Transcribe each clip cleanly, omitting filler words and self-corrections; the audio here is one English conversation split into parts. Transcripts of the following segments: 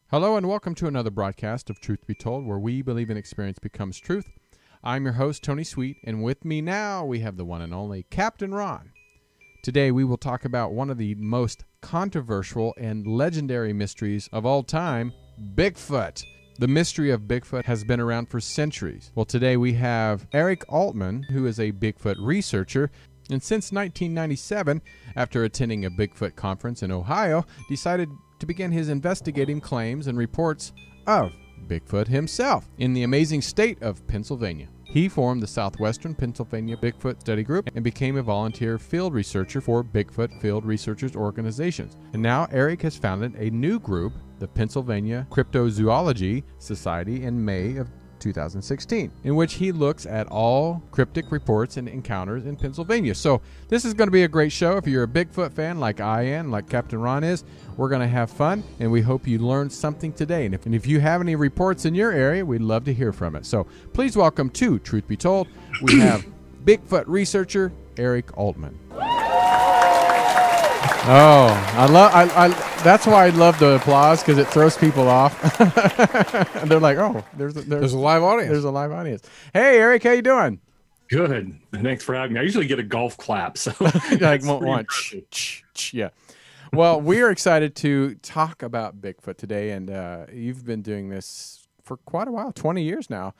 Hello and welcome to another broadcast of Truth Be Told, where we believe in experience becomes truth. I'm your host, Tony Sweet, and with me now we have the one and only Captain Ron. Today we will talk about one of the most controversial and legendary mysteries of all time, Bigfoot. The mystery of Bigfoot has been around for centuries. Well, today we have Eric Altman, who is a Bigfoot researcher, and since 1997, after attending a Bigfoot conference in Ohio, decided to begin his investigating claims and reports of Bigfoot himself in the amazing state of Pennsylvania. He formed the Southwestern Pennsylvania Bigfoot Study Group and became a volunteer field researcher for Bigfoot Field Researchers Organizations. And now Eric has founded a new group, the Pennsylvania Cryptozoology Society, in May of 2016, in which he looks at all cryptic reports and encounters in Pennsylvania. So this is going to be a great show. If you're a Bigfoot fan like I am, like Captain Ron is, we're going to have fun, and we hope you learned something today. And if you have any reports in your area, we'd love to hear from it. So please welcome to Truth Be Told, we have Bigfoot researcher Eric Altman. Oh, I that's why I love the applause, because it throws people off. And they're like, oh, there's a live audience. There's a live audience. Hey, Eric, how you doing? Good. Thanks for having me. I usually get a golf clap, so like one. Yeah. Well, we are excited to talk about Bigfoot today, and you've been doing this for quite a while, 20 years now.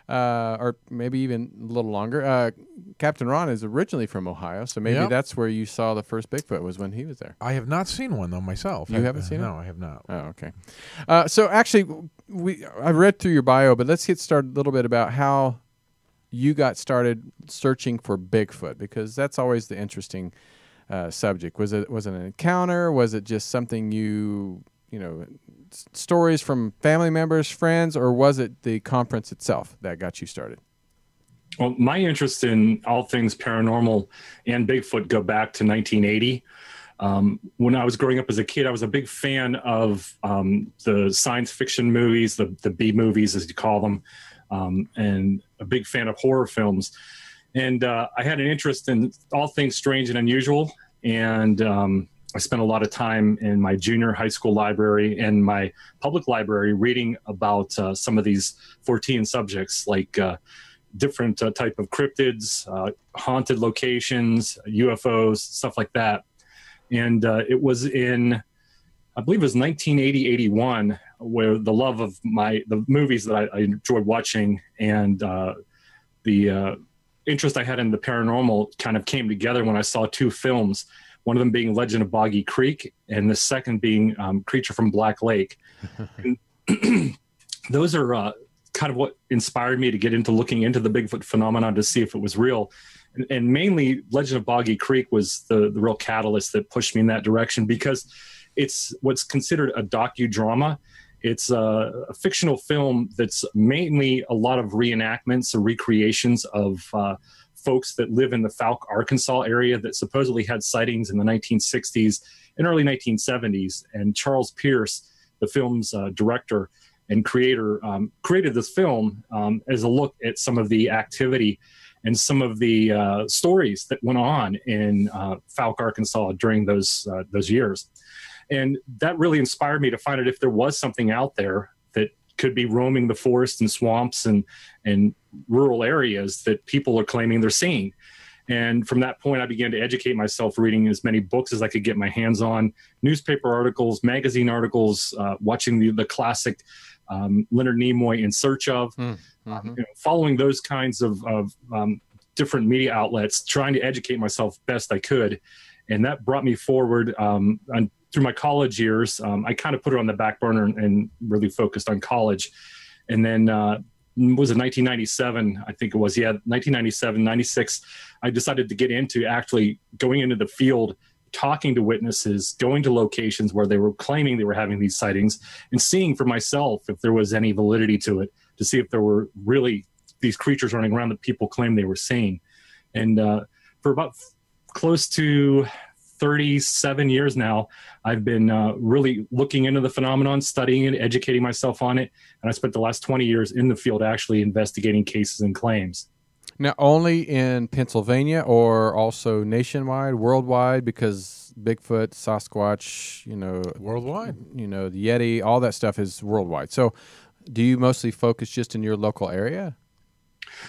Or maybe even a little longer. Captain Ron is originally from Ohio, so maybe that's where you saw the first Bigfoot, was when he was there. I have not seen one, though, myself. You haven't seen it? No, I have not. Oh, okay. So actually, I read through your bio, but let's get started a little bit about how you got started searching for Bigfoot, because that's always the interesting subject. Was it an encounter? Was it just something you know, stories from family members, friends, or was it the conference itself that got you started? Well, my interest in all things paranormal and Bigfoot go back to 1980. When I was growing up as a kid, I was a big fan of the science fiction movies, the B movies, as you call them, and a big fan of horror films. And I had an interest in all things strange and unusual, and I spent a lot of time in my junior high school library and my public library reading about some of these 14 subjects, like different type of cryptids, haunted locations, UFOs, stuff like that. And it was in, I believe it was 1980, 81, where the love of the movies that I enjoyed watching and the interest I had in the paranormal kind of came together when I saw two films. One of them being Legend of Boggy Creek, and the second being Creature from Black Lake. Those are kind of what inspired me to get into looking into the Bigfoot phenomenon to see if it was real. And mainly Legend of Boggy Creek was the real catalyst that pushed me in that direction, because it's what's considered a docudrama. It's a fictional film that's mainly a lot of reenactments or recreations of folks that live in the Fouke, Arkansas area that supposedly had sightings in the 1960s and early 1970s. And Charles Pierce, the film's director and creator, created this film as a look at some of the activity and some of the stories that went on in Fouke, Arkansas during those years. And that really inspired me to find out if there was something out there that could be roaming the forests and swamps and rural areas that people are claiming they're seeing. And from that point, I began to educate myself, reading as many books as I could get my hands on, newspaper articles, magazine articles, watching the classic Leonard Nimoy In Search Of, following those kinds of different media outlets, trying to educate myself best I could. And that brought me forward through my college years. I kind of put it on the back burner and really focused on college. And then was it 1997? I think it was, 1997, 96. I decided to get into actually going into the field, talking to witnesses, going to locations where they were claiming they were having these sightings, and seeing for myself if there was any validity to it, to see if there were really these creatures running around that people claimed they were seeing. And for about close to 37 years now, I've been really looking into the phenomenon, studying it, educating myself on it. And I spent the last 20 years in the field actually investigating cases and claims. Now, only in Pennsylvania or also nationwide, worldwide, because Bigfoot, Sasquatch, Worldwide. the Yeti, all that stuff is worldwide. So do you mostly focus just in your local area?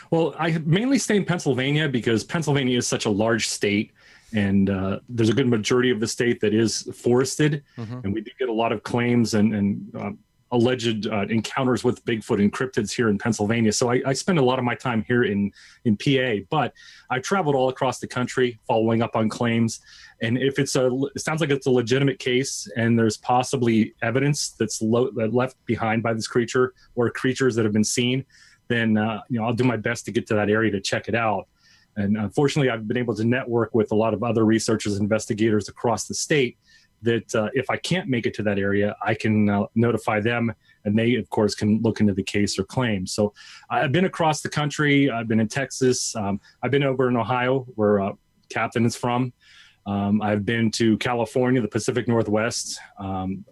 Well, I mainly stay in Pennsylvania because Pennsylvania is such a large state, and there's a good majority of the state that is forested, and we do get a lot of claims and alleged encounters with Bigfoot and cryptids here in Pennsylvania. So I spend a lot of my time here in PA, but I've traveled all across the country following up on claims. And if it sounds like it's a legitimate case and there's possibly evidence that's left behind by this creature or creatures that have been seen, then I'll do my best to get to that area to check it out. And unfortunately, I've been able to network with a lot of other researchers and investigators across the state that if I can't make it to that area, I can notify them, and they, of course, can look into the case or claim. So I've been across the country. I've been in Texas. I've been over in Ohio, where Captain is from. I've been to California, the Pacific Northwest,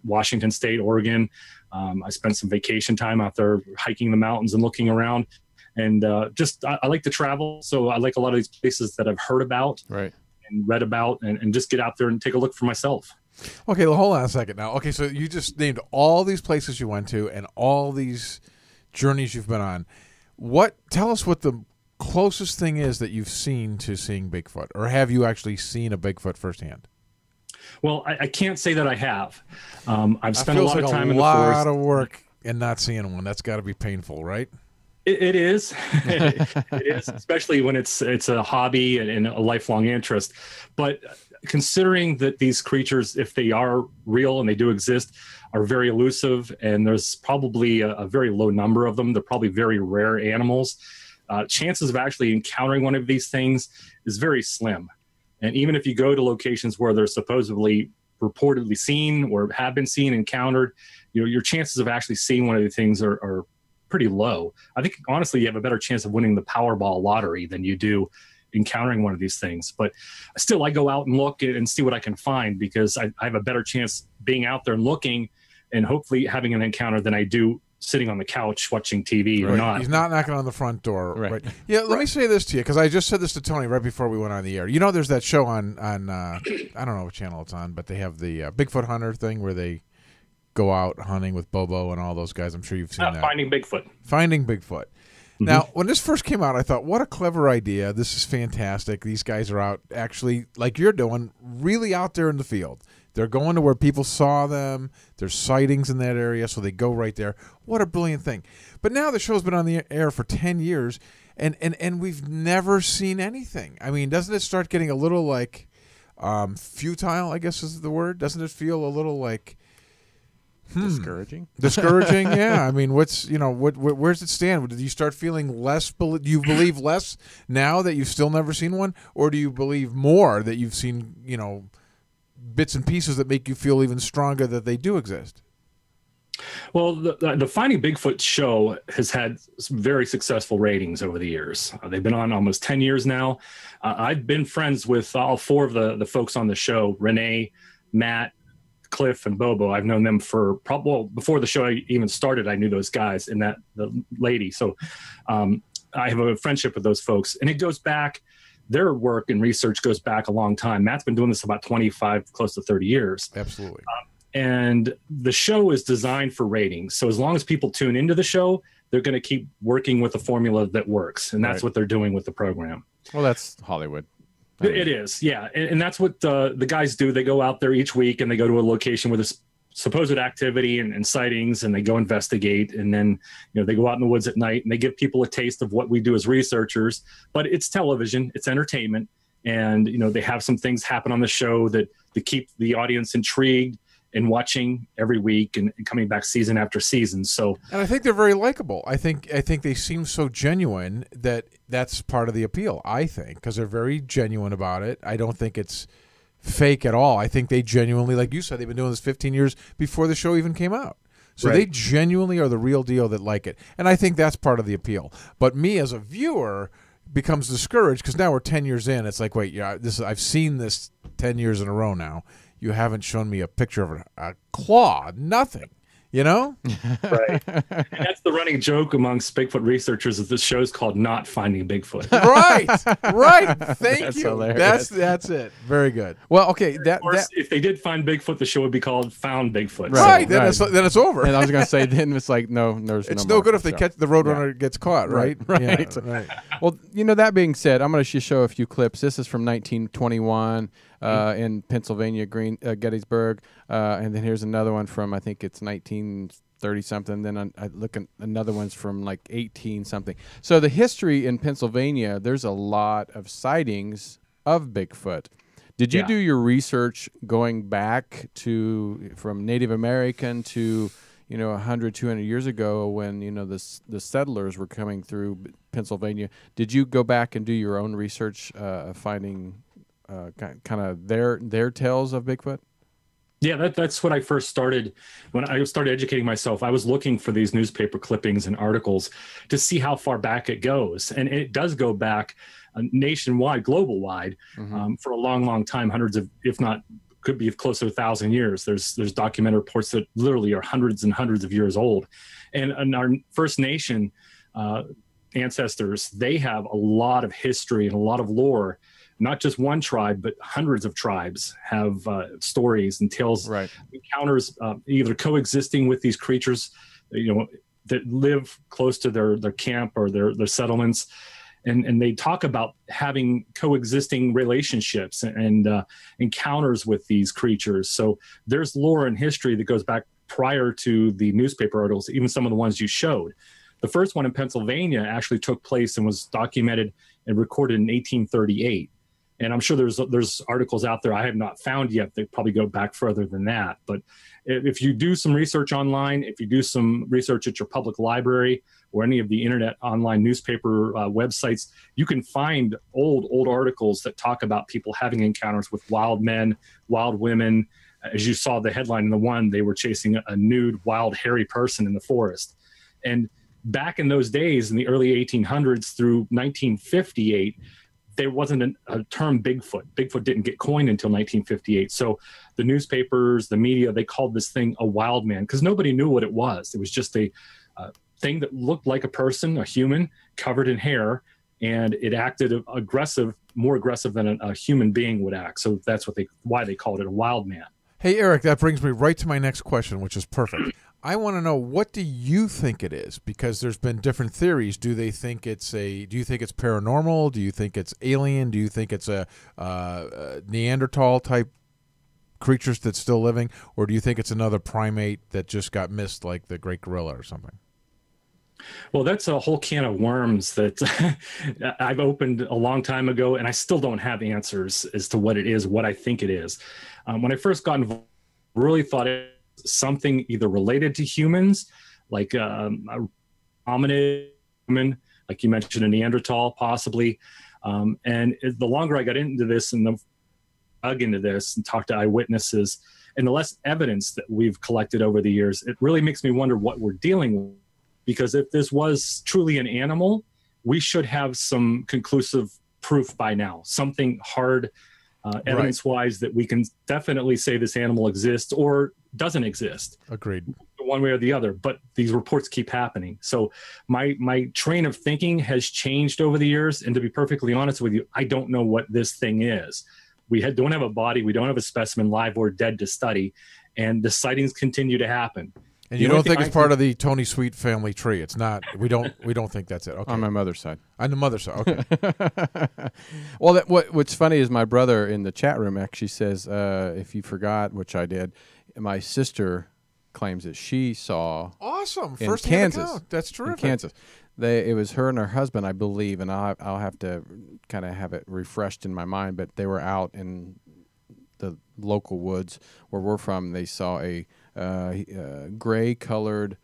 Washington State, Oregon. I spent some vacation time out there hiking the mountains and looking around. And I like to travel, so I like a lot of these places that I've heard about and read about, and just get out there and take a look for myself. Okay, well, hold on a second now. Okay, so you just named all these places you went to and all these journeys you've been on. Tell us what the closest thing is that you've seen to seeing Bigfoot, or have you actually seen a Bigfoot firsthand? Well, I can't say that I have. I've spent a lot of time in the forest. A lot forest. of work and not seeing one. That's got to be painful, right? It is. It is, especially when it's a hobby and a lifelong interest. But considering that these creatures, if they are real and they do exist, are very elusive, and there's probably a very low number of them, they're probably very rare animals, chances of actually encountering one of these things is very slim. And even if you go to locations where they're supposedly reportedly seen or have been seen, encountered, your chances of actually seeing one of these things are pretty low. I think, honestly, you have a better chance of winning the Powerball lottery than you do encountering one of these things. But still, I go out and look and see what I can find, because I have a better chance being out there and looking and hopefully having an encounter than I do sitting on the couch watching TV or not. He's not knocking on the front door. Right. Yeah, let me say this to you, because I just said this to Tony right before we went on the air. There's that show on I don't know what channel it's on, but they have the Bigfoot Hunter thing where they go out hunting with Bobo and all those guys. I'm sure you've seen that. Finding Bigfoot. Finding Bigfoot. Now, when this first came out, I thought, what a clever idea. This is fantastic. These guys are out, actually, like you're doing, really out there in the field. They're going to where people saw them. There's sightings in that area, so they go right there. What a brilliant thing. But now the show's been on the air for 10 years, and we've never seen anything. I mean, doesn't it start getting a little, like, futile, I guess is the word? Doesn't it feel a little like... Discouraging? Discouraging, yeah. I mean, where's it stand? Do you start feeling less? Do you believe less now that you've still never seen one, or do you believe more that you've seen, bits and pieces that make you feel even stronger that they do exist? Well, the Finding Bigfoot show has had some very successful ratings over the years. They've been on almost 10 years now. I've been friends with all four of the folks on the show: Renee, Matt, Cliff, and Bobo. I've known them for before the show even started. I knew those guys and the lady. So I have a friendship with those folks, and it goes back. Their work and research goes back a long time. Matt's been doing this about 25, close to 30 years. Absolutely. And the show is designed for ratings. So as long as people tune into the show, they're going to keep working with a formula that works. And that's what they're doing with the program. Well, that's Hollywood. It is, yeah. And that's what the guys do. They go out there each week and they go to a location where there's supposed activity and sightings, and they go investigate. And then, they go out in the woods at night and they give people a taste of what we do as researchers. But it's television, it's entertainment. And, they have some things happen on the show that keep the audience intrigued and watching every week and coming back season after season. So, and I think they're very likable. I think they seem so genuine that that's part of the appeal, I think, because they're very genuine about it. I don't think it's fake at all. I think they genuinely, like you said, they've been doing this 15 years before the show even came out. So they genuinely are the real deal that like it. And I think that's part of the appeal. But me as a viewer becomes discouraged because now we're 10 years in. It's like, wait, I've seen this 10 years in a row now. You haven't shown me a picture of a claw, nothing. You know? Right. And that's the running joke amongst Bigfoot researchers is this show's called Not Finding Bigfoot. Right. Thank That's you. hilarious. That's it. Very good. Well, okay, Of course, if they did find Bigfoot, the show would be called Found Bigfoot. Right. So, Then it's over. and I was going to say, then it's like, no, there's It's no no more good if they show. catch the roadrunner gets caught, right? Right. Yeah, right. Well, that being said, I'm going to just show a few clips. This is from 1921 in Pennsylvania, Gettysburg, and then here's another one from, I think it's 1930-something. Then I look at another one's from like 18-something. So the history in Pennsylvania, there's a lot of sightings of Bigfoot. Did you do your research going back from Native American to 100, 200 years ago when, the settlers were coming through Pennsylvania? Did you go back and do your own research, finding kind of their tales of Bigfoot? Yeah, that's what I first started. When I started educating myself, I was looking for these newspaper clippings and articles to see how far back it goes. And it does go back nationwide, global wide, for a long, long time, hundreds of, if not, could be close to 1,000 years. There's documented reports that literally are hundreds and hundreds of years old. And our First Nation ancestors, they have a lot of history and a lot of lore. Not just one tribe, but hundreds of tribes have stories and tales, encounters, either coexisting with these creatures, that live close to their camp or their settlements. And they talk about having coexisting relationships and encounters with these creatures. So there's lore and history that goes back prior to the newspaper articles, even some of the ones you showed. The first one in Pennsylvania actually took place and was documented and recorded in 1838. And I'm sure there's articles out there I have not found yet that probably go back further than that. But if you do some research online, if you do some research at your public library or any of the internet online newspaper websites, you can find old articles that talk about people having encounters with wild men, wild women. As you saw the headline in the one, they were chasing a nude, wild, hairy person in the forest. And back in those days, in the early 1800s through 1958, there wasn't a term Bigfoot. Bigfoot didn't get coined until 1958. So the newspapers, the media, they called this thing a wild man because nobody knew what it was. It was just a thing that looked like a person, a human, covered in hair, and it acted aggressive, more aggressive than a human being would act. So that's why they called it a wild man. Hey, Eric, that brings me right to my next question, which is perfect. I want to know, what do you think it is? Because there's been different theories. Do you think it's paranormal? Do you think it's alien? Do you think it's a Neanderthal type creatures that's still living? Or do you think it's another primate that just got missed, like the great gorilla or something? Well, that's a whole can of worms that I've opened a long time ago, and I still don't have answers as to what it is, what I think it is. When I first got involved, I really thought it was something either related to humans, like a hominid human, like you mentioned, a Neanderthal, possibly. And the longer I got into this and dug into this and talked to eyewitnesses, and the less evidence that we've collected over the years, it really makes me wonder what we're dealing with. Because if this was truly an animal, we should have some conclusive proof by now, something hard evidence-wise that we can definitely say this animal exists or doesn't exist. Agreed. One way or the other, but these reports keep happening. So my train of thinking has changed over the years, and to be perfectly honest with you, I don't know what this thing is. We don't have a body, we don't have a specimen live or dead to study, and the sightings continue to happen. And you don't think it's part of the Tony Sweet family tree? It's not. We don't think that's it. Okay. On my mother's side. On the mother's side. Okay. Well, what's funny is my brother in the chat room actually says, if you forgot, which I did, my sister claims that she saw awesome in first Kansas. Account. That's terrific. In Kansas. It was her and her husband, I believe, and I'll have to kind of have it refreshed in my mind, but they were out in the local woods where we're from. They saw a gray-colored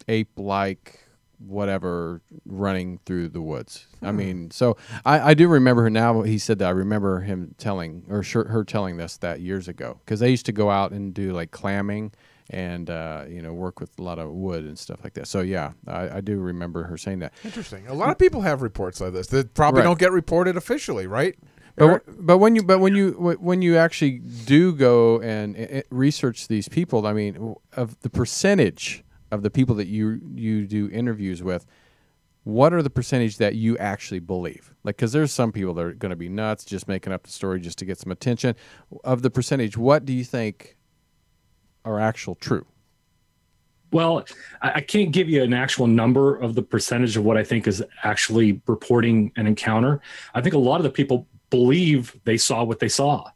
ape-like whatever running through the woods. I mean, so I do remember her now. He said that I remember him telling, or her telling us that years ago, because they used to go out and do like clamming and work with a lot of wood and stuff like that. So yeah, I do remember her saying that. Interesting. A lot of people have reports like this that probably don't get reported officially, right? But when you actually do go and research these people, I mean, of the percentage of the people that you do interviews with, what are the percentage that you actually believe? Like, because there's some people that are going to be nuts, just making up the story just to get some attention. Of the percentage, what do you think are actual true? Well, I can't give you an actual number of the percentage of what I think is actually reporting an encounter. I think a lot of the people believe they saw what they saw.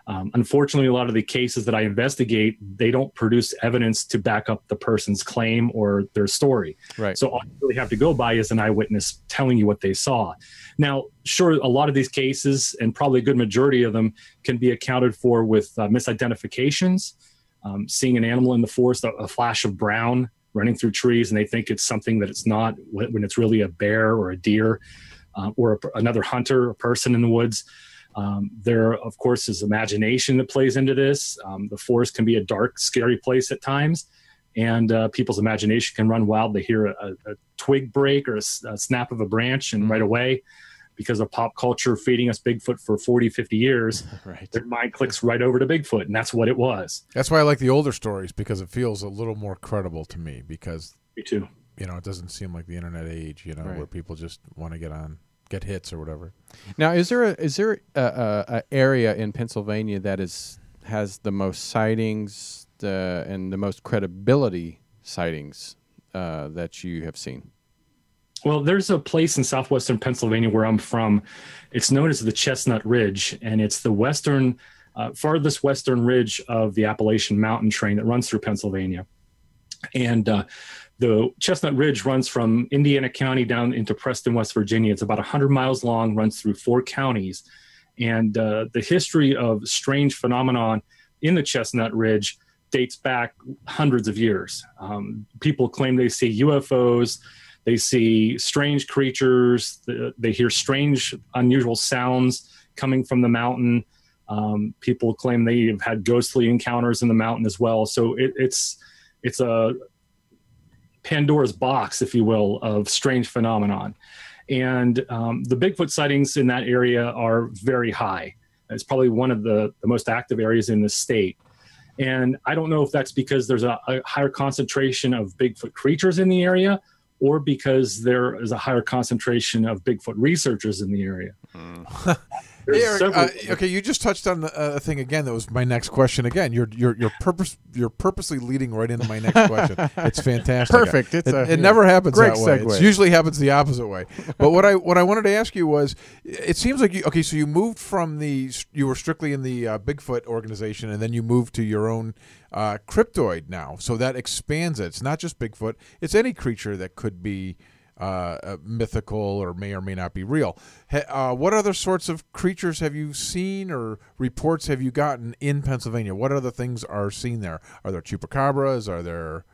Unfortunately, a lot of the cases that I investigate, they don't produce evidence to back up the person's claim or their story. Right. So all you really have to go by is an eyewitness telling you what they saw. Now, sure, a lot of these cases, and probably a good majority of them, can be accounted for with misidentifications. Seeing an animal in the forest, a flash of brown running through trees, and they think it's something that it's not when it's really a bear or a deer or another hunter, a person in the woods. There, of course, is imagination that plays into this. The forest can be a dark, scary place at times, and people's imagination can run wild. They hear a twig break or a snap of a branch, and right away, because of pop culture feeding us Bigfoot for 40, 50 years, right, their mind clicks right over to Bigfoot, and that's what it was. That's why I like the older stories, because it feels a little more credible to me, because me too. It doesn't seem like the internet age, right, where people just want to get hits or whatever. Now, is there a area in Pennsylvania that has the most sightings and the most credibility sightings that you have seen? Well, there's a place in southwestern Pennsylvania where I'm from. It's known as the Chestnut Ridge, and it's the farthest western ridge of the Appalachian Mountain Train that runs through Pennsylvania. And the Chestnut Ridge runs from Indiana County down into Preston, West Virginia. It's about 100 miles long, runs through 4 counties. And the history of strange phenomenon in the Chestnut Ridge dates back hundreds of years. People claim they see UFOs. They see strange creatures. They hear strange, unusual sounds coming from the mountain. People claim they've had ghostly encounters in the mountain as well. So it's a Pandora's box, if you will, of strange phenomenon. And the Bigfoot sightings in that area are very high. It's probably one of the most active areas in the state. And I don't know if that's because there's a higher concentration of Bigfoot creatures in the area, or because there is a higher concentration of Bigfoot researchers in the area. Hey, Eric, okay, you just touched on the thing again. That was my next question. Again, you're purposely leading right into my next question. It's fantastic. Perfect. It never happens great that way. segue. It usually happens the opposite way. But what I wanted to ask you was, it seems like so you moved from you were strictly in the Bigfoot organization, and then you moved to your own cryptoid now. So that expands it. It's not just Bigfoot. It's any creature that could be mythical or may not be real. What other sorts of creatures have you seen or reports have you gotten in Pennsylvania? What other things are seen there? Are there chupacabras? Are there?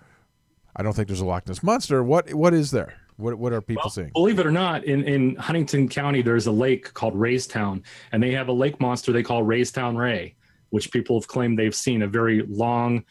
I don't think there's a Loch Ness monster. What is there? What are people seeing? Believe it or not, in Huntington County, there's a lake called Raystown, and they have a lake monster they call Raystown Ray, which people have claimed they've seen, a very long,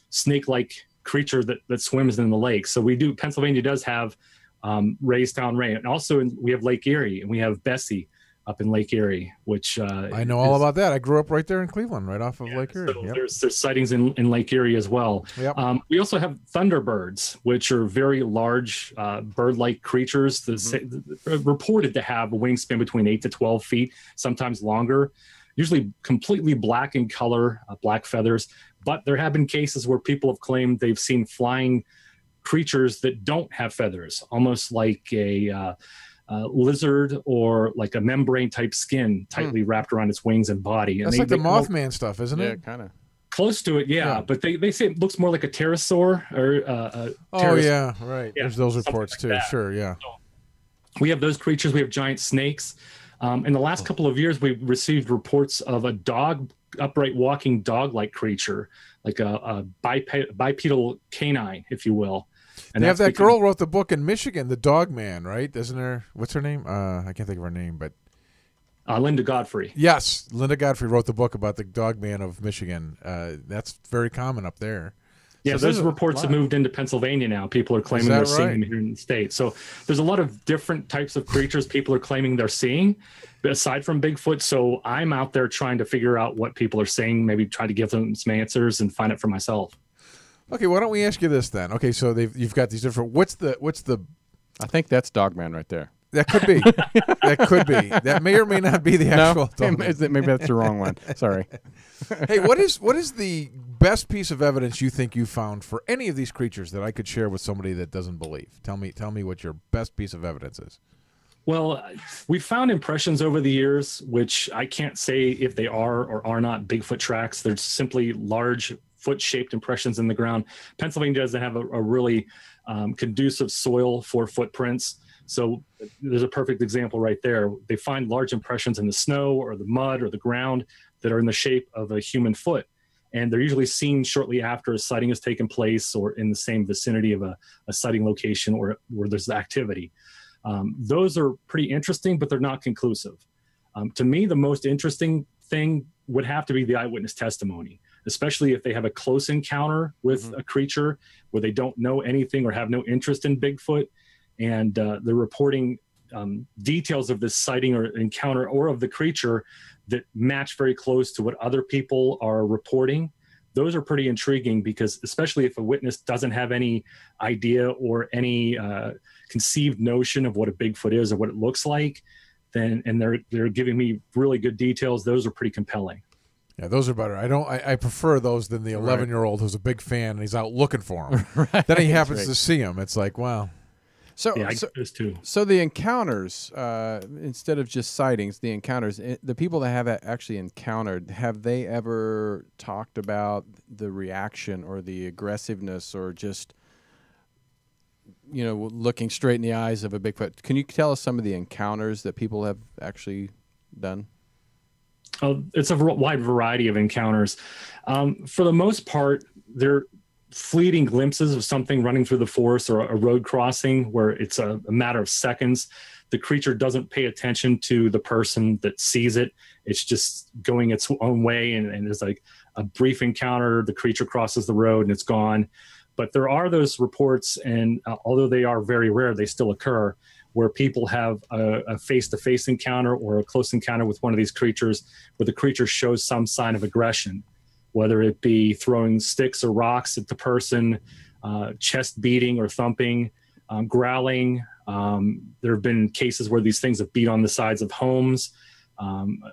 snake-like creature that swims in the lake. So Pennsylvania does have Raystown Ray. And also we have Lake Erie, and we have Bessie up in Lake Erie, which I know all about that. I grew up right there in Cleveland, right off of Lake Erie. So there's sightings in Lake Erie as well. Yep. We also have thunderbirds, which are very large bird-like creatures that reported to have a wingspan between 8 to 12 feet, sometimes longer, usually completely black in color, black feathers. But there have been cases where people have claimed they've seen flying creatures that don't have feathers, almost like a lizard or like a membrane type skin tightly wrapped around its wings and body. And That's like the Mothman stuff, isn't it? Yeah, kind of. Close to it, yeah. But they say it looks more like a pterosaur or yeah, right. Yeah, there's those reports like too. That. Sure, yeah. So we have those creatures. We have giant snakes. In the last couple of years, we've received reports of a upright walking dog-like creature, like a bipedal canine, if you will. And they have that girl wrote the book in Michigan, The Dog Man, right? Isn't her? What's her name? I can't think of her name, but Linda Godfrey. Yes, Linda Godfrey wrote the book about the Dog Man of Michigan. That's very common up there. Yeah, So those reports have moved into Pennsylvania now. People are claiming they're seeing them here in the state. So there's a lot of different types of creatures people are claiming they're seeing, aside from Bigfoot. So I'm out there trying to figure out what people are saying, maybe try to give them some answers and find it for myself. Okay, why don't we ask you this then? Okay, so you've got these different. What's the? I think that's Dogman right there. That could be. That could be. That may or may not be the actual. No, maybe that's the wrong one. Sorry. Hey, what is the best piece of evidence you think you found for any of these creatures that I could share with somebody that doesn't believe? Tell me what your best piece of evidence is. Well, we found impressions over the years, which I can't say if they are or are not Bigfoot tracks. They're simply large foot-shaped impressions in the ground. Pennsylvania doesn't have a really conducive soil for footprints. So there's a perfect example right there. They find large impressions in the snow or the mud or the ground that are in the shape of a human foot. And they're usually seen shortly after a sighting has taken place or in the same vicinity of a sighting location or where there's activity. Those are pretty interesting, but they're not conclusive. To me, the most interesting thing would have to be the eyewitness testimony, especially if they have a close encounter with a creature where they don't know anything or have no interest in Bigfoot. And they're reporting details of this sighting or encounter or of the creature that match very close to what other people are reporting. Those are pretty intriguing because especially if a witness doesn't have any idea or any conceived notion of what a Bigfoot is or what it looks like, then and they're giving me really good details, those are pretty compelling. Yeah, those are better. I prefer those than the 11-year-old who's a big fan and he's out looking for them. Right. Then he happens to see them. It's like, wow. So, yeah, I get those too. So the encounters, instead of just sightings, the encounters, the people that have actually encountered, have they ever talked about the reaction or the aggressiveness or just, looking straight in the eyes of a Bigfoot? Can you tell us some of the encounters that people have actually done? Oh, it's a wide variety of encounters. For the most part, they're fleeting glimpses of something running through the forest or a road crossing where it's a matter of seconds. The creature doesn't pay attention to the person that sees it. It's just going its own way, and it's like a brief encounter. The creature crosses the road and it's gone. But there are those reports, and although they are very rare, they still occur, where people have a face-to-face encounter or a close encounter with one of these creatures where the creature shows some sign of aggression, whether it be throwing sticks or rocks at the person, chest beating or thumping, growling. There have been cases where these things have beat on the sides of homes.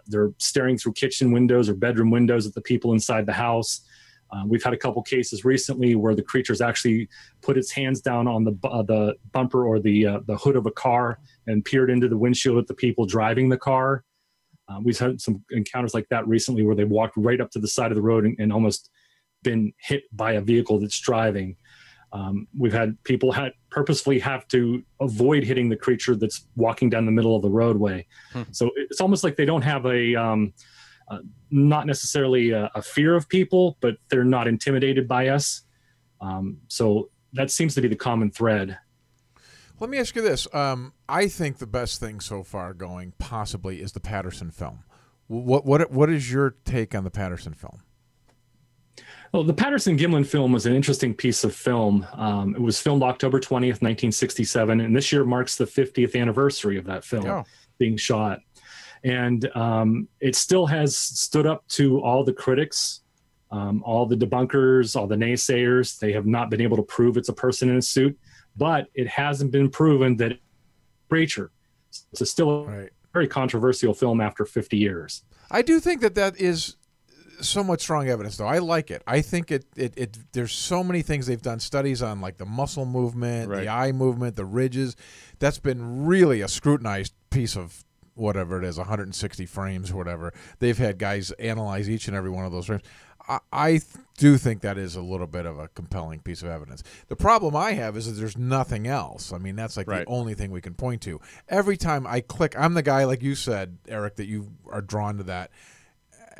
They're staring through kitchen windows or bedroom windows at the people inside the house. We've had a couple cases recently where the creature's actually put its hands down on the bumper or the hood of a car and peered into the windshield at the people driving the car. We've had some encounters like that recently where they walked right up to the side of the road and almost been hit by a vehicle that's driving. We've had people purposefully have to avoid hitting the creature that's walking down the middle of the roadway. So it's almost like they don't have not necessarily a fear of people, but they're not intimidated by us. So that seems to be the common thread. Let me ask you this. I think the best thing so far going possibly is the Patterson film. What is your take on the Patterson film? Well, the Patterson-Gimlin film was an interesting piece of film. It was filmed October 20th, 1967, and this year marks the 50th anniversary of that film being shot. And it still has stood up to all the critics, all the debunkers, all the naysayers. They have not been able to prove it's a person in a suit, but it hasn't been proven that it's a creature. It's still a very controversial film after 50 years. I do think that is somewhat strong evidence, though. I like it. I think it there's so many things they've done studies on, like the muscle movement, the eye movement, the ridges. That's been really a scrutinized piece of whatever it is, 160 frames or whatever. They've had guys analyze each and every one of those frames. I do think that is a little bit of a compelling piece of evidence. The problem I have is that there's nothing else. I mean, that's like the only thing we can point to. Every time I click, I'm the guy, like you said, Eric, that you are drawn to that.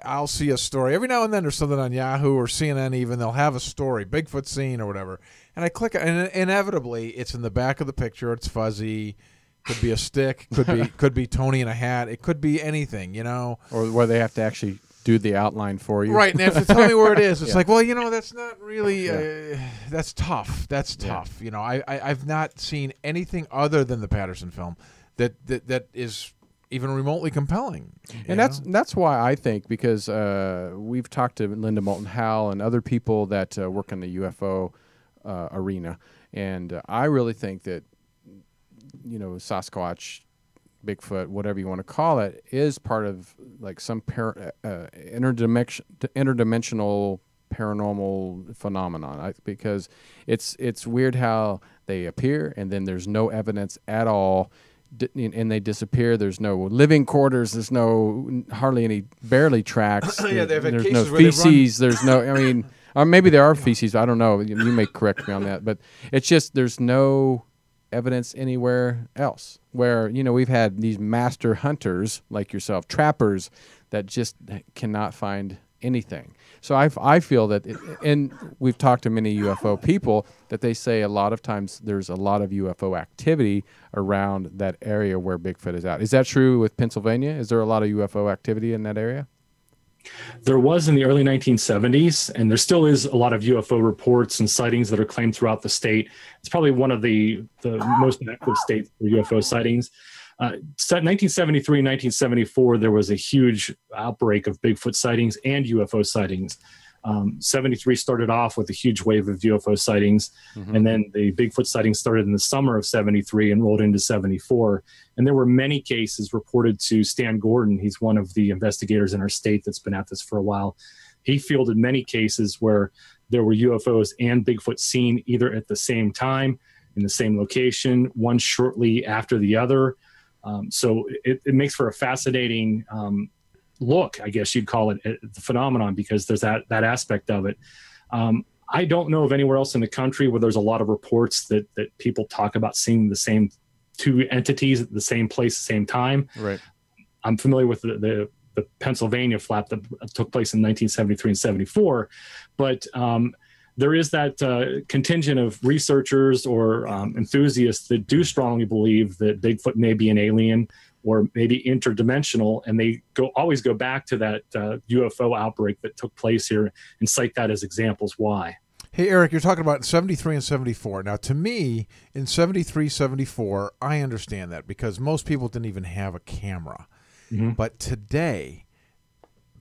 I'll see a story. Every now and then there's something on Yahoo or CNN even. They'll have a story, Bigfoot seen or whatever. And I click, and inevitably it's in the back of the picture. It's fuzzy. Could be a stick. Could be Tony in a hat. It could be anything, or where they have to actually do the outline for you. Right, and they have to tell me where it is. It's Yeah. like, well, that's not really. That's tough. That's tough. I've not seen anything other than the Patterson film that is even remotely compelling. And that's why I think, because we've talked to Linda Moulton Howe and other people that work in the UFO arena, and I really think that Sasquatch, Bigfoot, whatever you want to call it, is part of like some interdimensional paranormal phenomenon. Because it's weird how they appear and then there's no evidence at all, and they disappear. There's no living quarters. There's barely tracks. Yeah, they've had there's cases no where they've feces. There's no. I mean, or maybe there are feces. I don't know. You may correct me on that, but it's just there's no evidence anywhere else where we've had these master hunters like yourself, trappers, that just cannot find anything. So I feel that and we've talked to many UFO people that they say a lot of times there's a lot of UFO activity around that area where Bigfoot is at. Is that true with Pennsylvania? Is there a lot of UFO activity in that area? There was in the early 1970s, and there still is a lot of UFO reports and sightings that are claimed throughout the state. It's probably one of the most active states for UFO sightings. 1973 and 1974, there was a huge outbreak of Bigfoot sightings and UFO sightings. 73 started off with a huge wave of UFO sightings, and then the Bigfoot sightings started in the summer of 73 and rolled into 74. And there were many cases reported to Stan Gordon. He's one of the investigators in our state that's been at this for a while. He fielded many cases where there were UFOs and Bigfoot seen either at the same time, in the same location, one shortly after the other. So it makes for a fascinating look, I guess you'd call it, at the phenomenon, because there's that aspect of it. I don't know of anywhere else in the country where there's a lot of reports that people talk about seeing the same two entities at the same place, same time. Right. I'm familiar with the Pennsylvania flap that took place in 1973 and 74, but there is that contingent of researchers or enthusiasts that do strongly believe that Bigfoot may be an alien or maybe interdimensional, and they always go back to that UFO outbreak that took place here and cite that as examples why. Hey, Eric, you're talking about 73 and 74. Now, to me, in 73, 74, I understand that because most people didn't even have a camera. But today,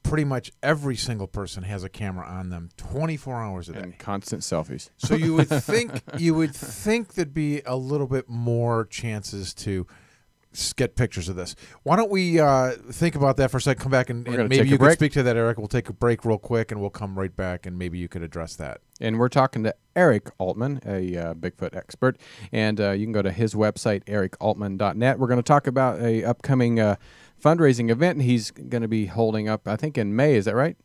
pretty much every single person has a camera on them 24 hours a day. And constant selfies. So you would think there'd be a little bit more chances to get pictures of this. Why don't we think about that for a second, come back, and maybe you could speak to that, Eric. We'll take a break real quick, and we'll come right back, and maybe you could address that. And we're talking to Eric Altman, a Bigfoot expert, and you can go to his website, ericaltman.net. We're going to talk about a upcoming fundraising event he's going to be holding up, I think, in May. Is that right?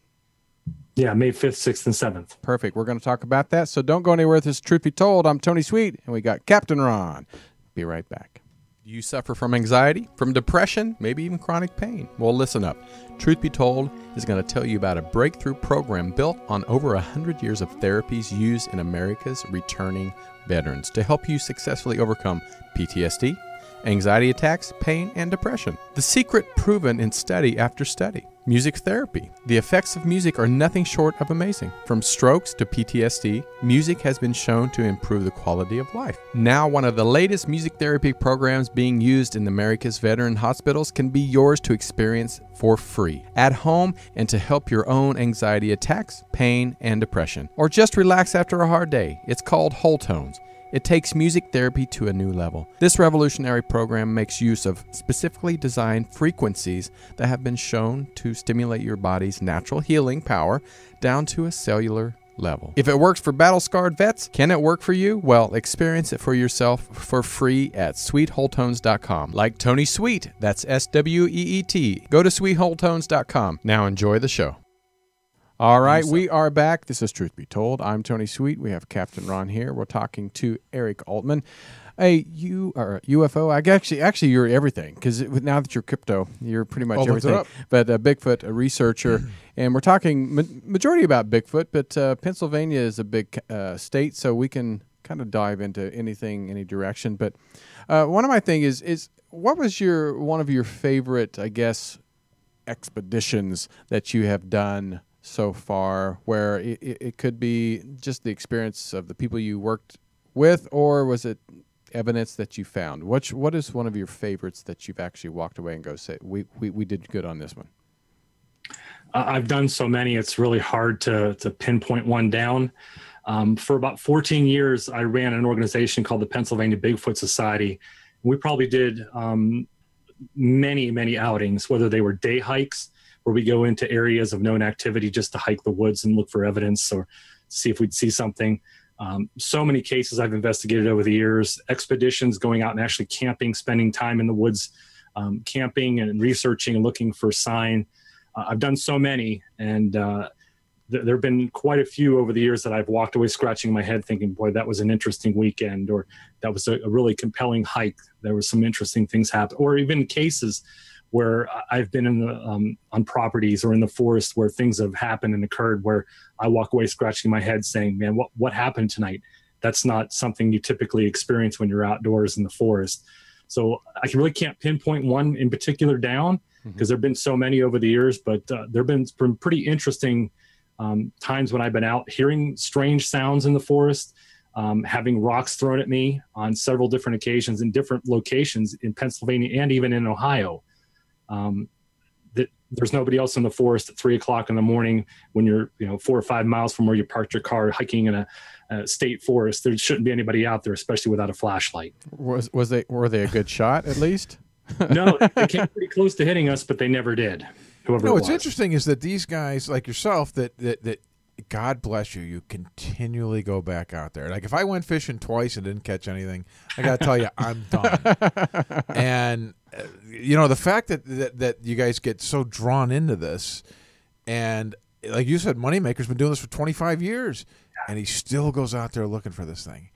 Yeah, May 5th, 6th, and 7th. Perfect. We're going to talk about that, so don't go anywhere. This is Truth Be Told. I'm Tony Sweet, and we got Captain Ron. Be right back. Do you suffer from anxiety, from depression, maybe even chronic pain? Well, listen up. Truth Be Told is going to tell you about a breakthrough program built on over 100 years of therapies used in America's returning veterans to help you successfully overcome PTSD, anxiety attacks, pain, and depression. The secret proven in study after study. Music therapy. The effects of music are nothing short of amazing. From strokes to PTSD, music has been shown to improve the quality of life. Now, one of the latest music therapy programs being used in America's veteran hospitals can be yours to experience for free, at home, and to help your own anxiety attacks, pain, and depression. Or just relax after a hard day. It's called Whole Tones. It takes music therapy to a new level. This revolutionary program makes use of specifically designed frequencies that have been shown to stimulate your body's natural healing power down to a cellular level. If it works for battle-scarred vets, can it work for you? Well, experience it for yourself for free at sweetwholetones.com. Like Tony Sweet, that's SWEET. Go to sweetwholetones.com. Now enjoy the show. All right, we are back. This is Truth Be Told. I'm Tony Sweet. We have Captain Ron here. We're talking to Eric Altman. Hey, you are a UFO. Actually, you're everything, because now that you're crypto, you're pretty much everything. But a Bigfoot, a researcher, and we're talking majority about Bigfoot, but Pennsylvania is a big state, so we can kind of dive into anything, any direction. But one of my things is what was one of your favorite, I guess, expeditions that you have done so far, where it could be just the experience of the people you worked with, or was it evidence that you found? What is one of your favorites that you've actually walked away and go say, we did good on this one? I've done so many, it's really hard to pinpoint one down. For about 14 years, I ran an organization called the Pennsylvania Bigfoot Society. We probably did many outings, whether they were day hikes, where we go into areas of known activity just to hike the woods and look for evidence or see if we'd see something. So many cases I've investigated over the years, expeditions going out and actually camping, spending time in the woods, camping and researching and looking for sign. I've done so many, and there have been quite a few over the years that I've walked away scratching my head thinking, boy, that was an interesting weekend, or that was a really compelling hike. There were some interesting things happen, or even cases where I've been in the on properties or in the forest where things have happened and occurred where I walk away scratching my head saying, man, what happened tonight? That's not something you typically experience when you're outdoors in the forest. So I really can't pinpoint one in particular down, because there have been so many over the years, but there have been some pretty interesting times when I've been out hearing strange sounds in the forest, having rocks thrown at me on several different occasions in different locations in Pennsylvania and even in Ohio. There's nobody else in the forest at 3 o'clock in the morning when you're 4 or 5 miles from where you parked your car hiking in a state forest. There shouldn't be anybody out there, especially without a flashlight. Were they a good shot at least? No, they came pretty close to hitting us, but they never did. Whoever what's interesting is that these guys like yourself, that God bless you, you continually go back out there. Like if I went fishing twice and didn't catch anything, I got to tell you, I'm done. And the fact that you guys get so drawn into this, and like you said, Moneymaker's been doing this for 25 years, and he still goes out there looking for this thing,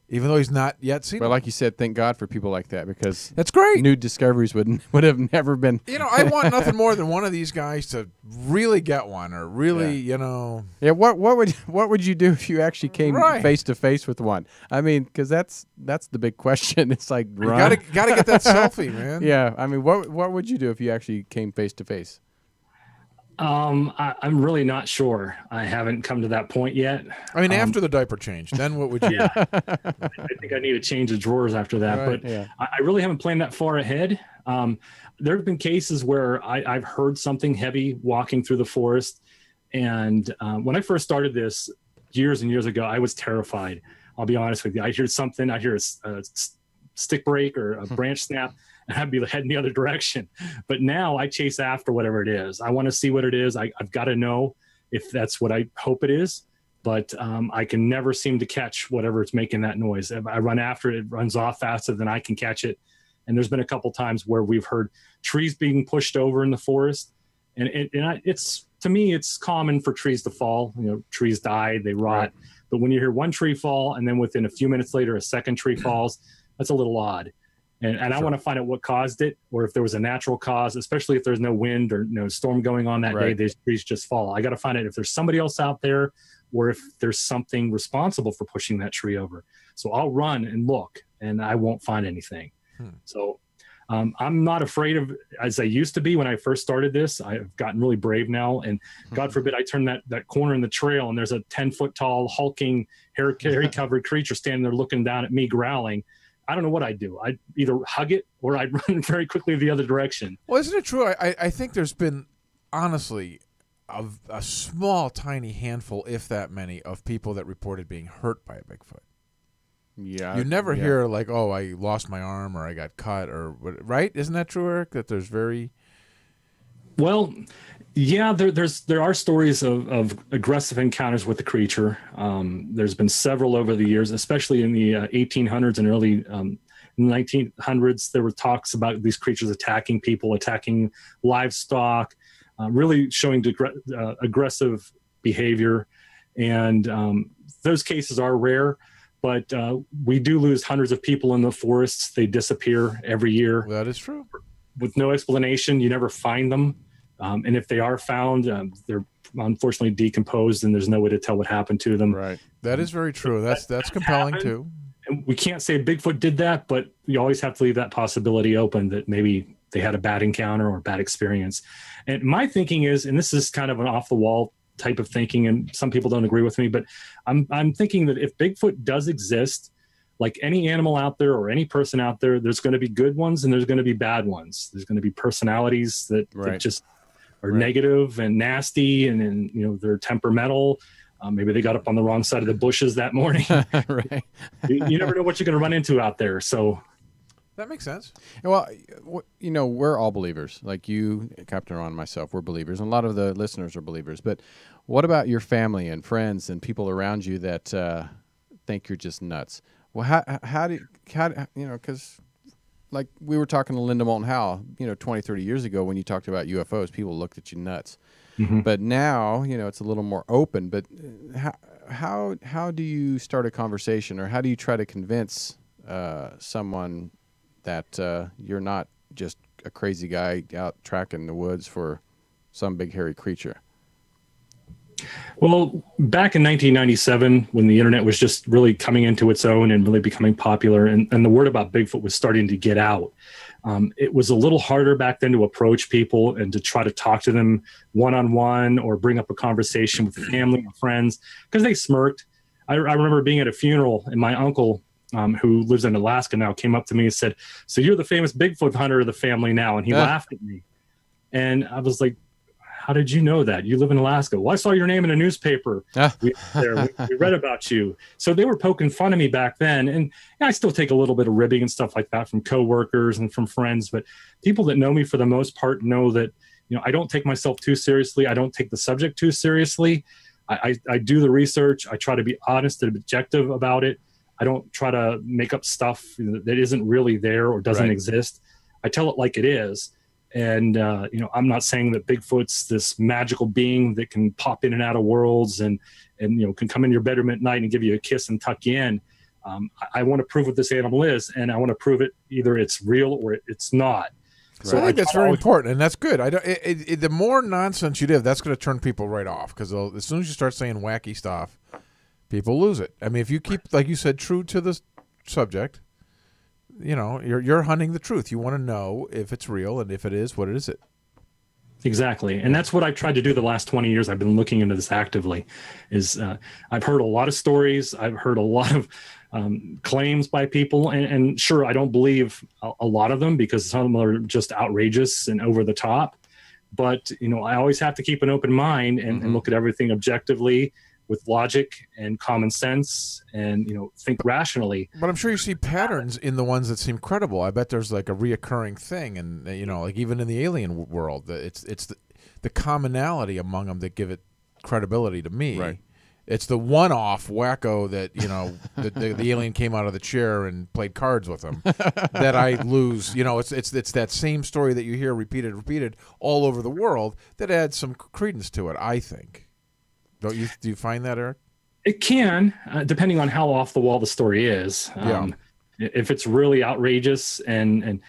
even though he's not yet seen it. Well, like you said, thank God for people like that, because that's great. New discoveries would have never been. I want nothing more than one of these guys to really get one, or really, Yeah. What would you do if you actually came face to face with one? I mean, because that's the big question. It's like, you gotta get that selfie, man. Yeah. I mean, what would you do if you actually came face to face? I'm really not sure. I haven't come to that point yet. I mean, after the diaper change, then what would you? Yeah, I think I need to change the drawers after that. Right, but I really haven't planned that far ahead. There have been cases where I've heard something heavy walking through the forest, and when I first started this years and years ago, I was terrified. I'll be honest with you. I hear something. I hear a stick break or a branch snap, and I'd be heading the other direction. But now I chase after whatever it is. I want to see what it is. I've got to know if that's what I hope it is. But I can never seem to catch whatever it's making that noise. If I run after it, it runs off faster than I can catch it. And there's been a couple times where we've heard trees being pushed over in the forest. And it's to me, it's common for trees to fall. Trees die, they rot. Right. But when you hear one tree fall and then within a few minutes later, a second tree falls, that's a little odd. And I want to find out what caused it, or if there was a natural cause, especially if there's no wind or no storm going on that day, these trees just fall. I got to find out if there's somebody else out there, or if there's something responsible for pushing that tree over. So I'll run and look, and I won't find anything. So I'm not afraid of, as I used to be when I first started this. I've gotten really brave now, and God forbid I turn that corner in the trail and there's a 10-foot tall, hulking, hairy-covered creature standing there looking down at me, growling. I don't know what I'd do. I'd either hug it or I'd run very quickly the other direction. Well, isn't it true? I think there's been, honestly, a small, tiny handful, if that many, of people that reported being hurt by a Bigfoot. Yeah. You never hear like, oh, I lost my arm or I got cut or right? Isn't that true, Eric? That there's very... Well, yeah, there are stories of aggressive encounters with the creature. There's been several over the years, especially in the 1800s and early 1900s. There were talks about these creatures attacking people, attacking livestock, really showing aggressive behavior. And those cases are rare, but we do lose hundreds of people in the forests. They disappear every year. That is true. With no explanation, you never find them. And if they are found, they're unfortunately decomposed, and there's no way to tell what happened to them. Right. That is very true. That's compelling happened. too. And we can't say Bigfoot did that, but you always have to leave that possibility open that maybe they had a bad encounter or bad experience. And my thinking is, and this is kind of an off the wall type of thinking, and some people don't agree with me, but I'm thinking that if Bigfoot does exist, like any animal out there or any person out there, there's going to be good ones and there's going to be bad ones. There's going to be personalities that just are negative and nasty, and you know, they're temperamental. Maybe they got up on the wrong side of the bushes that morning. Right. You never know what you're going to run into out there. So that makes sense. Well, you know, we're all believers. Like you, Captain Ron, and myself, we're believers. And a lot of the listeners are believers. But what about your family and friends and people around you that think you're just nuts? Well, how do you know, because like we were talking to Linda Moulton Howe, you know, 20, 30 years ago when you talked about UFOs, people looked at you nuts. Mm-hmm. But now, you know, it's a little more open. But how do you start a conversation, or how do you try to convince someone that you're not just a crazy guy out tracking the woods for some big hairy creature? Well, back in 1997, when the internet was just really coming into its own and really becoming popular, and the word about Bigfoot was starting to get out, it was a little harder back then to approach people and to try to talk to them one-on-one or bring up a conversation with family or friends, because they smirked. I remember being at a funeral, and my uncle, who lives in Alaska now, came up to me and said, "So you're the famous Bigfoot hunter of the family now?" And he laughed at me. And I was like, "How did you know that? You live in Alaska." "Well, I saw your name in a newspaper. We read about you." So they were poking fun of me back then. And I still take a little bit of ribbing and stuff like that from coworkers and from friends. But people that know me for the most part know that, you know, I don't take myself too seriously. I don't take the subject too seriously. I do the research. I try to be honest and objective about it. I don't try to make up stuff that isn't really there or doesn't exist. I tell it like it is. And, you know, I'm not saying that Bigfoot's this magical being that can pop in and out of worlds and you know, can come in your bedroom at night and give you a kiss and tuck you in. I want to prove what this animal is, and I want to prove it either it's real or it's not. Right. So I think that's very important, and that's good. The more nonsense you do, that's going to turn people right off, because as soon as you start saying wacky stuff, people lose it. I mean, if you keep, like you said, true to the subject, you know, you're hunting the truth. You want to know if it's real, and if it is, what is it? Exactly. And that's what I've tried to do the last 20 years. I've been looking into this actively. I've heard a lot of stories. I've heard a lot of claims by people. And sure, I don't believe a lot of them, because some of them are just outrageous and over the top. But, you know, I always have to keep an open mind and look at everything objectively, with logic and common sense, and, you know, think rationally. But I'm sure you see patterns in the ones that seem credible. I bet there's like a reoccurring thing, and you know, like even in the alien world, it's the commonality among them that give it credibility to me. Right. It's the one-off wacko that, you know, the alien came out of the chair and played cards with them that I lose. You know, it's that same story that you hear repeated all over the world that adds some credence to it, I think. Do you find that, Eric? It can, depending on how off the wall the story is. If it's really outrageous and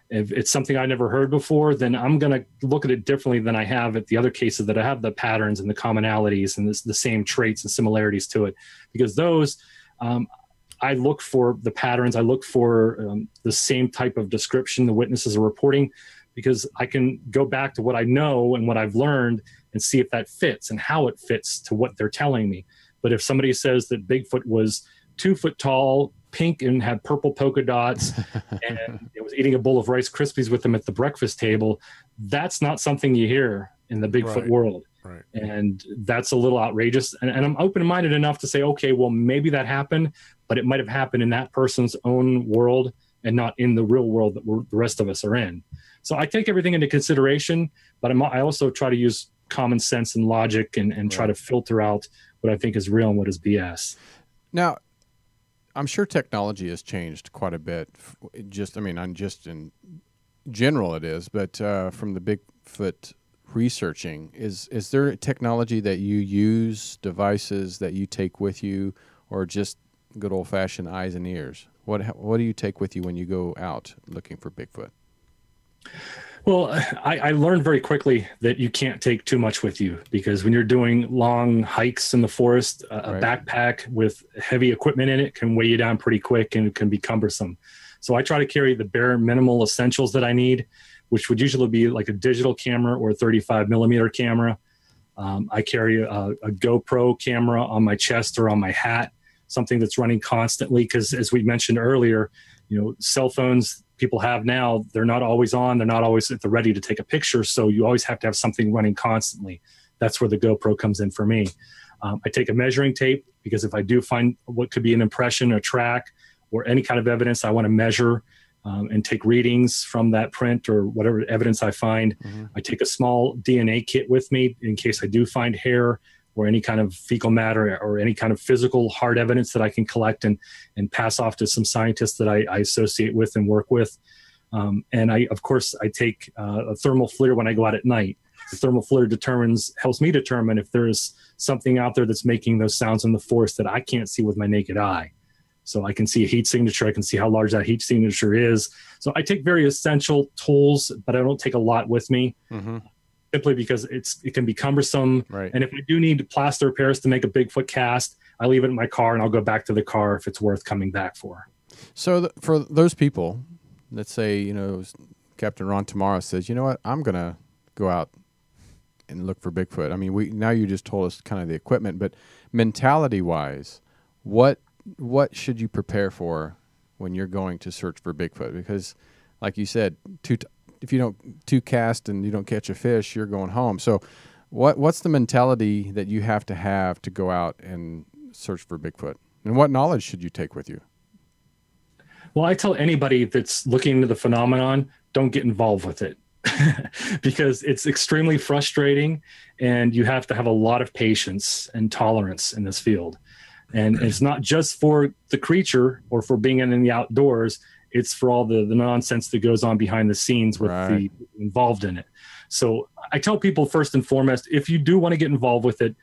if it's something I never heard before, then I'm going to look at it differently than I have at the other cases that I have the patterns and the commonalities and the same traits and similarities to it. Because those, I look for the patterns. I look for the same type of description the witnesses are reporting, because I can go back to what I know and what I've learned and see if that fits and how it fits to what they're telling me. But if somebody says that Bigfoot was 2 foot tall, pink, and had purple polka dots, and it was eating a bowl of Rice Krispies with them at the breakfast table, that's not something you hear in the Bigfoot world. Right. And that's a little outrageous. And I'm open-minded enough to say, okay, well, maybe that happened, but it might have happened in that person's own world and not in the real world that the rest of us are in. So I take everything into consideration, but I also try to use common sense and logic and try to filter out what I think is real and what is BS. Now, I'm sure technology has changed quite a bit. Just in general it is, but from the Bigfoot researching, is there technology that you use, devices that you take with you, or just good old-fashioned eyes and ears? What do you take with you when you go out looking for Bigfoot? Well, I learned very quickly that you can't take too much with you, because when you're doing long hikes in the forest, a backpack with heavy equipment in it can weigh you down pretty quick and it can be cumbersome. So I try to carry the bare minimal essentials that I need, which would usually be like a digital camera or a 35 millimeter camera. I carry a GoPro camera on my chest or on my hat, something that's running constantly, because as we mentioned earlier, cell phones people have now, they're not always on, they're not always at the ready to take a picture, so you always have to have something running constantly. That's where the GoPro comes in for me. I take a measuring tape, because if I do find what could be an impression, a track, or any kind of evidence I want to measure and take readings from that print or whatever evidence I find. Mm-hmm. I take a small DNA kit with me in case I do find hair or any kind of fecal matter or any kind of physical hard evidence that I can collect and pass off to some scientists that I associate with and work with. And I take a thermal FLIR when I go out at night. The thermal FLIR helps me determine if there's something out there that's making those sounds in the forest that I can't see with my naked eye. So I can see a heat signature. I can see how large that heat signature is. So I take very essential tools, but I don't take a lot with me, simply because it can be cumbersome. Right. And if I do need plaster repairs to make a Bigfoot cast, I leave it in my car and I'll go back to the car if it's worth coming back for. So for those people, let's say, Captain Ron tomorrow says, you know what, I'm going to go out and look for Bigfoot. I mean, now you just told us kind of the equipment, but mentality-wise, what should you prepare for when you're going to search for Bigfoot? Because, like you said, if you don't two cast and you don't catch a fish, you're going home. So, what's the mentality that you have to go out and search for Bigfoot? And what knowledge should you take with you? Well, I tell anybody that's looking into the phenomenon, don't get involved with it. Because it's extremely frustrating, and you have to have a lot of patience and tolerance in this field. And it's not just for the creature or for being in the outdoors, it's for all the nonsense that goes on behind the scenes with the involved in it. So I tell people, first and foremost, if you do want to get involved with it,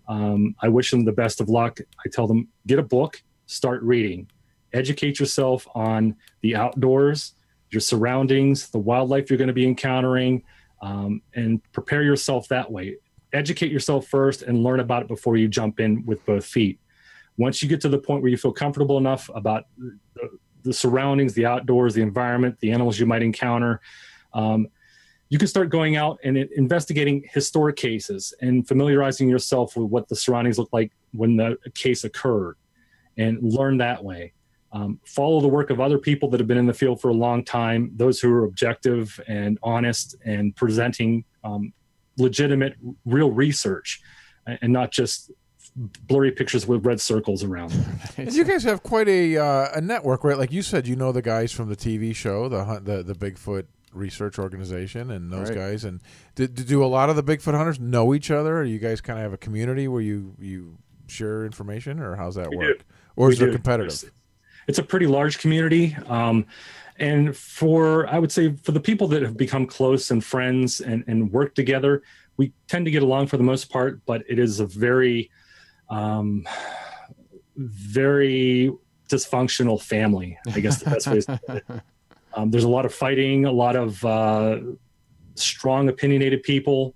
I wish them the best of luck. I tell them, get a book, start reading, educate yourself on the outdoors, your surroundings, the wildlife you're going to be encountering, and prepare yourself that way. Educate yourself first and learn about it before you jump in with both feet. Once you get to the point where you feel comfortable enough about the surroundings, the outdoors, the environment, the animals you might encounter, you can start going out and investigating historic cases and familiarizing yourself with what the surroundings look like when the case occurred, and learn that way. Follow the work of other people that have been in the field for a long time, those who are objective and honest and presenting legitimate, real research, and not just blurry pictures with red circles around them. And you guys have quite a network, right? Like you said, the guys from the TV show, the Bigfoot Research Organization, and those guys. And do a lot of the Bigfoot hunters know each other? Or you guys kind of have a community where you share information, or how's that work? Or is it competitive? It's a pretty large community. And I would say for the people that have become close and friends and work together, we tend to get along for the most part, but it is a very, very dysfunctional family, I guess the best way is to put it. There's a lot of fighting, a lot of strong opinionated people,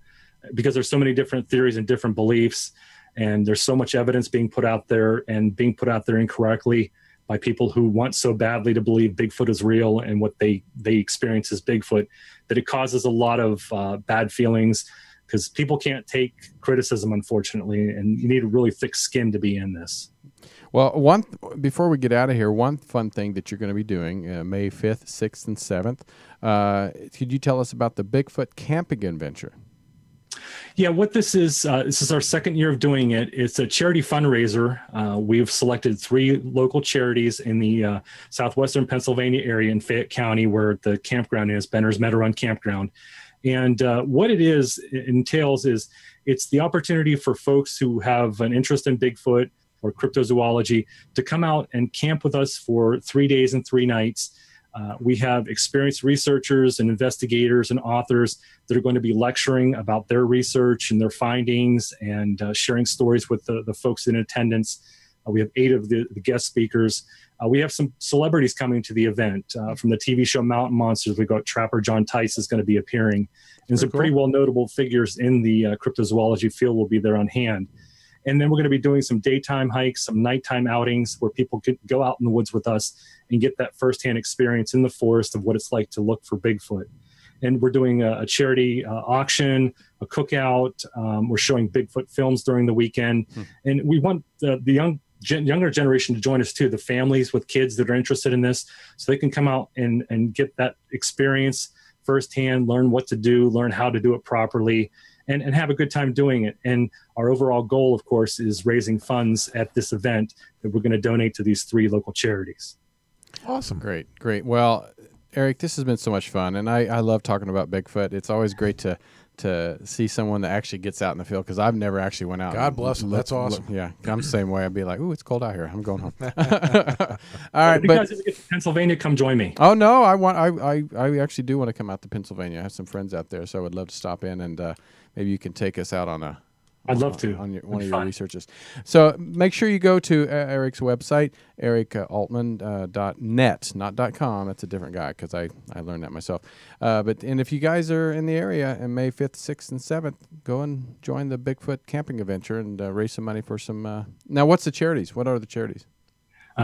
because there's so many different theories and different beliefs, and there's so much evidence being put out there and being put out there incorrectly by people who want so badly to believe Bigfoot is real and what they experience as Bigfoot, that it causes a lot of bad feelings, because people can't take criticism, unfortunately, and you need a really thick skin to be in this. Well, before we get out of here, one fun thing that you're going to be doing May 5th, 6th, and 7th. Could you tell us about the Bigfoot Camping Adventure? Yeah, what this is our second year of doing it. It's a charity fundraiser. We've selected 3 local charities in the southwestern Pennsylvania area in Fayette County, where the campground is, Benner's Meadow Run Campground. And what it entails is it's the opportunity for folks who have an interest in Bigfoot or cryptozoology to come out and camp with us for 3 days and 3 nights. We have experienced researchers and investigators and authors that are going to be lecturing about their research and their findings, and sharing stories with the folks in attendance. We have 8 of the guest speakers. We have some celebrities coming to the event. From the TV show Mountain Monsters, we've got Trapper John Tice is going to be appearing. And some pretty well-notable figures in the cryptozoology field will be there on hand. And then we're going to be doing some daytime hikes, some nighttime outings, where people could go out in the woods with us and get that firsthand experience in the forest of what it's like to look for Bigfoot. And we're doing a charity auction, a cookout. We're showing Bigfoot films during the weekend. And we want the younger generation to join us too, the families with kids that are interested in this, so they can come out and get that experience firsthand, learn what to do, learn how to do it properly, and have a good time doing it. And our overall goal, of course, is raising funds at this event that we're going to donate to these 3 local charities. Awesome. Great. Well, Eric, this has been so much fun, and I love talking about Bigfoot. It's always great to see someone that actually gets out in the field, because I've never actually went out. God bless them. That's awesome. Yeah, I'm the same way. I'd be like, "Ooh, it's cold out here. I'm going home." All right, if you guys ever get to Pennsylvania, come join me. Oh no, I actually do want to come out to Pennsylvania. I have some friends out there, so I would love to stop in, and maybe you can take us out on a. I'd love to. On one of your researches. So make sure you go to Eric's website, erikaltman.net, not .com. That's a different guy, because I learned that myself. And if you guys are in the area on May 5th, 6th, and 7th, go and join the Bigfoot camping adventure and raise some money for some. Now, what's the charities? What are the charities?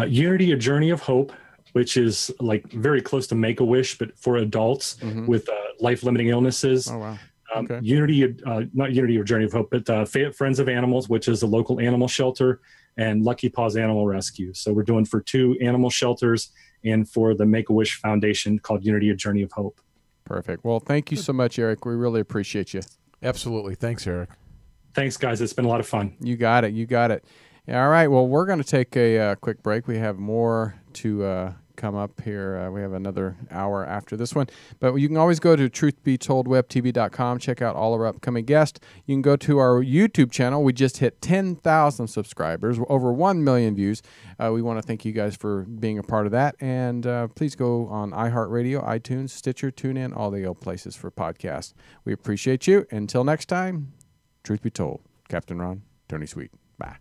Unity, A Journey of Hope, which is like very close to Make-A-Wish, but for adults with life-limiting illnesses. Oh, wow. Okay. Unity, not Unity or Journey of Hope, but Fayette Friends of Animals, which is a local animal shelter, and Lucky Paws Animal Rescue. So we're doing for 2 animal shelters and for the Make-A-Wish Foundation called Unity, A Journey of Hope. Perfect. Well, thank you so much, Eric. We really appreciate you. Absolutely. Thanks, Eric. Thanks, guys. It's been a lot of fun. You got it. All right. Well, we're going to take a quick break. We have more to come up here. We have another hour after this one. But you can always go to truthbetoldwebtv.com, check out all our upcoming guests. You can go to our YouTube channel. We just hit 10,000 subscribers, over 1 million views. We want to thank you guys for being a part of that. And please go on iHeartRadio, iTunes, Stitcher, TuneIn, all the old places for podcasts. We appreciate you. Until next time, truth be told, Captain Ron, Tony Sweet. Bye.